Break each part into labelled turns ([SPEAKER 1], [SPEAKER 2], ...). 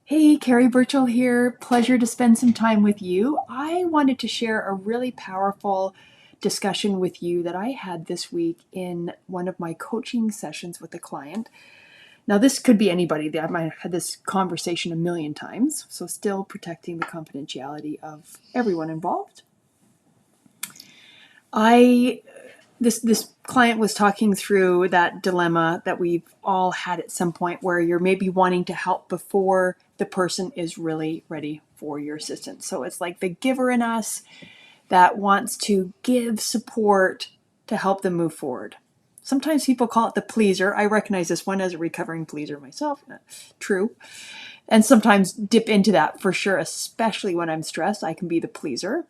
[SPEAKER 1] Hey, Carrie Burchell here. Pleasure to spend some time with you. I wanted to share a really powerful discussion with you that I had this week in one of my coaching sessions with a client. Now, this could be anybody. I might have had this conversation a million times, so still protecting the confidentiality of everyone involved. This client was talking through that dilemma that we've all had at some point where you're maybe wanting to help before the person is really ready for your assistance. So it's like the giver in us that wants to give support to help them move forward. Sometimes people call it the pleaser. I recognize this one as a recovering pleaser myself. True. And sometimes dip into that for sure, especially when I'm stressed. I can be the pleaser.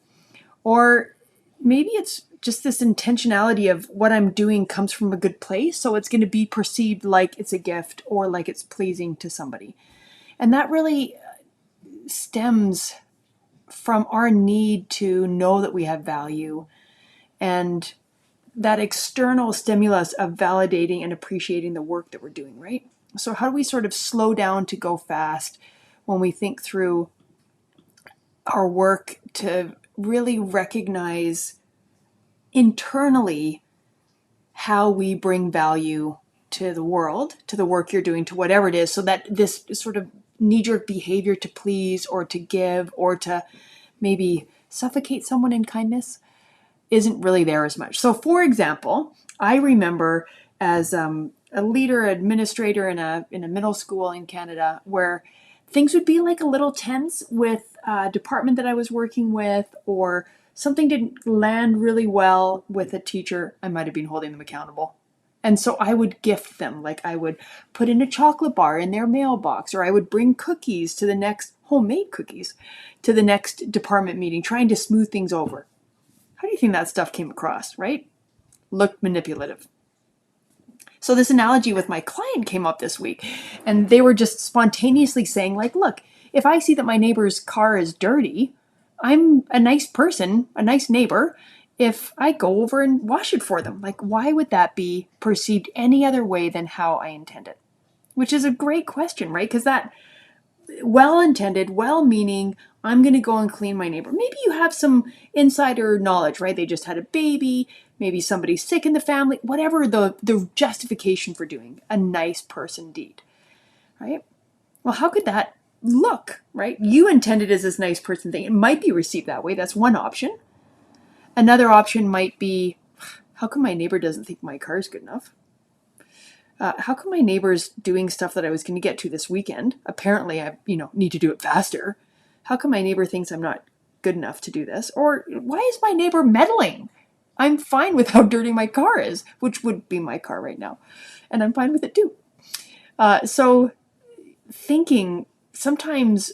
[SPEAKER 1] Or maybe it's just this intentionality of what I'm doing comes from a good place. So it's going to be perceived like it's a gift or like it's pleasing to somebody. And that really stems from our need to know that we have value and that external stimulus of validating and appreciating the work that we're doing, right? So, how do we sort of slow down to go fast when we think through our work to really recognize internally how we bring value to the world, to the work you're doing, to whatever it is, so that this sort of knee-jerk behavior to please or to give or to maybe suffocate someone in kindness isn't really there as much. So, for example, I remember as a leader, administrator in a middle school in Canada, where things would be like a little tense with a department that I was working with, or something didn't land really well with a teacher. I might have been holding them accountable. And so I would gift them, like I would put in a chocolate bar in their mailbox, or I would bring cookies to the next, homemade cookies, to the next department meeting, trying to smooth things over. How do you think that stuff came across, right? Looked manipulative. So this analogy with my client came up this week, and they were just spontaneously saying, like, look, if I see that my neighbor's car is dirty, I'm a nice person, a nice neighbor, if I go over and wash it for them. Like, why would that be perceived any other way than how I intend it? Which is a great question, right? Because that well-intended, well-meaning, I'm going to go and clean my neighbor. Maybe you have some insider knowledge, right? They just had a baby, maybe somebody's sick in the family, whatever the justification for doing a nice person deed, right? Well, how could that look, right? You intended as this nice person thing. It might be received that way. That's one option. Another option might be, how come my neighbor doesn't think my car is good enough? How come my neighbor's doing stuff that I was going to get to this weekend? Apparently, I need to do it faster. How come my neighbor thinks I'm not good enough to do this? Or why is my neighbor meddling? I'm fine with how dirty my car is, which would be my car right now, and I'm fine with it too. So thinking sometimes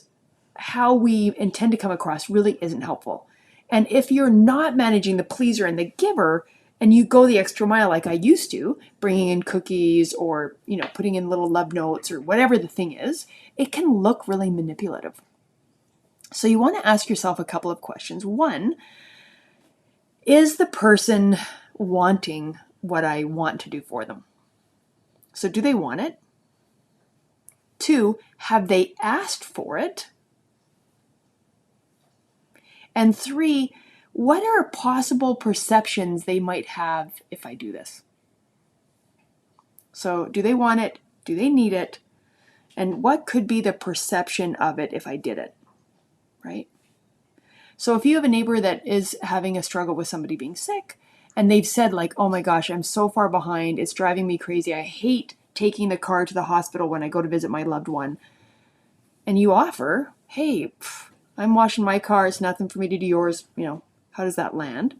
[SPEAKER 1] how we intend to come across really isn't helpful. And if you're not managing the pleaser and the giver, and you go the extra mile like I used to, bringing in cookies or, putting in little love notes or whatever the thing is, it can look really manipulative. So you want to ask yourself a couple of questions. One, is the person wanting what I want to do for them? So do they want it? Two, have they asked for it? And three, what are possible perceptions they might have if I do this? So do they want it? Do they need it? And what could be the perception of it if I did it, right? So if you have a neighbor that is having a struggle with somebody being sick, and they've said like, oh my gosh, I'm so far behind, it's driving me crazy, I hate taking the car to the hospital when I go to visit my loved one, and you offer, hey, I'm washing my car, it's nothing for me to do yours, how does that land?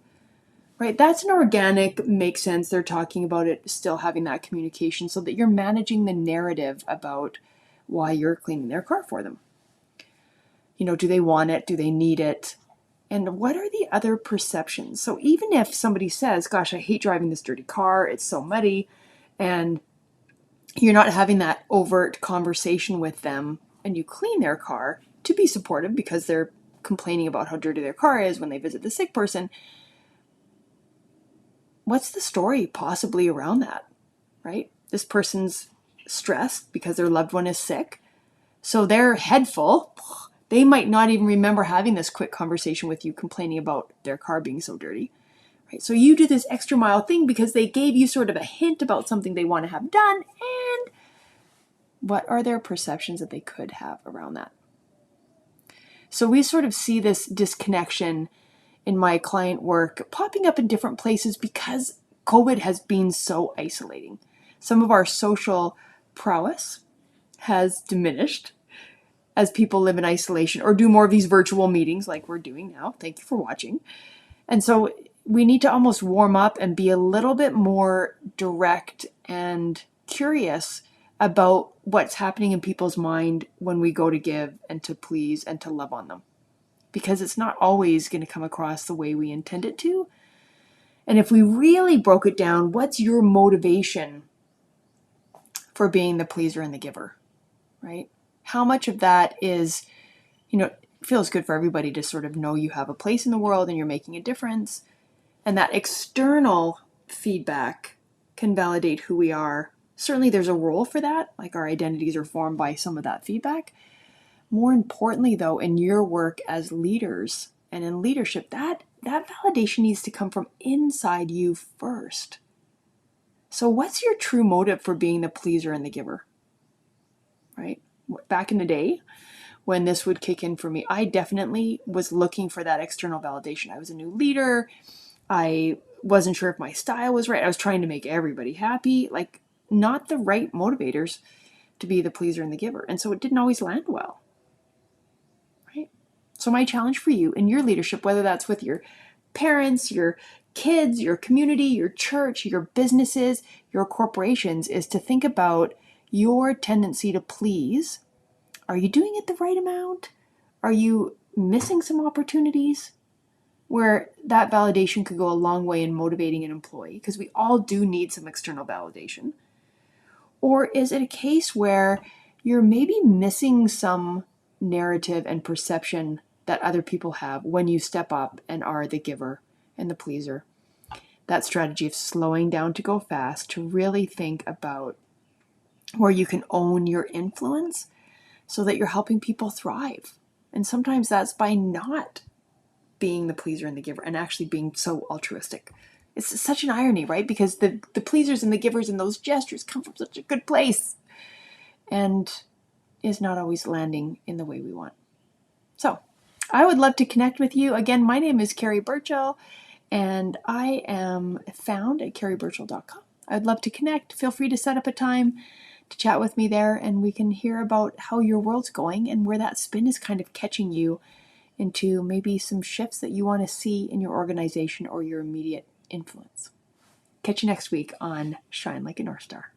[SPEAKER 1] Right, that's an organic, makes sense. They're talking about it, still having that communication so that you're managing the narrative about why you're cleaning their car for them. Do they want it? Do they need it? And what are the other perceptions? So even if somebody says, gosh, I hate driving this dirty car, it's so muddy, and you're not having that overt conversation with them and you clean their car to be supportive because they're complaining about how dirty their car is when they visit the sick person, what's the story possibly around that, right? This person's stressed because their loved one is sick. So they're head full. They might not even remember having this quick conversation with you complaining about their car being so dirty. Right? So you do this extra mile thing because they gave you sort of a hint about something they want to have done, and what are their perceptions that they could have around that? So we sort of see this disconnection in my client work popping up in different places because COVID has been so isolating. Some of our social prowess has diminished as people live in isolation or do more of these virtual meetings like we're doing now. Thank you for watching. And so we need to almost warm up and be a little bit more direct and curious about what's happening in people's mind when we go to give and to please and to love on them. Because it's not always going to come across the way we intend it to. And if we really broke it down, what's your motivation for being the pleaser and the giver, right? How much of that is, it feels good for everybody to sort of know you have a place in the world and you're making a difference. And that external feedback can validate who we are. Certainly there's a role for that, like our identities are formed by some of that feedback. More importantly, though, in your work as leaders and in leadership, that validation needs to come from inside you first. So what's your true motive for being the pleaser and the giver? Right? Back in the day, when this would kick in for me, I definitely was looking for that external validation. I was a new leader. I wasn't sure if my style was right. I was trying to make everybody happy, like not the right motivators to be the pleaser and the giver. And so it didn't always land well. Right? So my challenge for you in your leadership, whether that's with your parents, your kids, your community, your church, your businesses, your corporations, is to think about your tendency to please. Are you doing it the right amount? Are you missing some opportunities where that validation could go a long way in motivating an employee? Because we all do need some external validation. Or is it a case where you're maybe missing some narrative and perception that other people have when you step up and are the giver and the pleaser? That strategy of slowing down to go fast, to really think about where you can own your influence so that you're helping people thrive. And sometimes that's by not being the pleaser and the giver and actually being so altruistic. It's such an irony, right? Because the pleasers and the givers and those gestures come from such a good place and is not always landing in the way we want. So I would love to connect with you. Again, my name is Carrie Burchell, and I am found at carrieburchell.com. I'd love to connect. Feel free to set up a time to chat with me there, and we can hear about how your world's going and where that spin is kind of catching you into maybe some shifts that you want to see in your organization or your immediate influence. Catch you next week on Shine Like a North Star.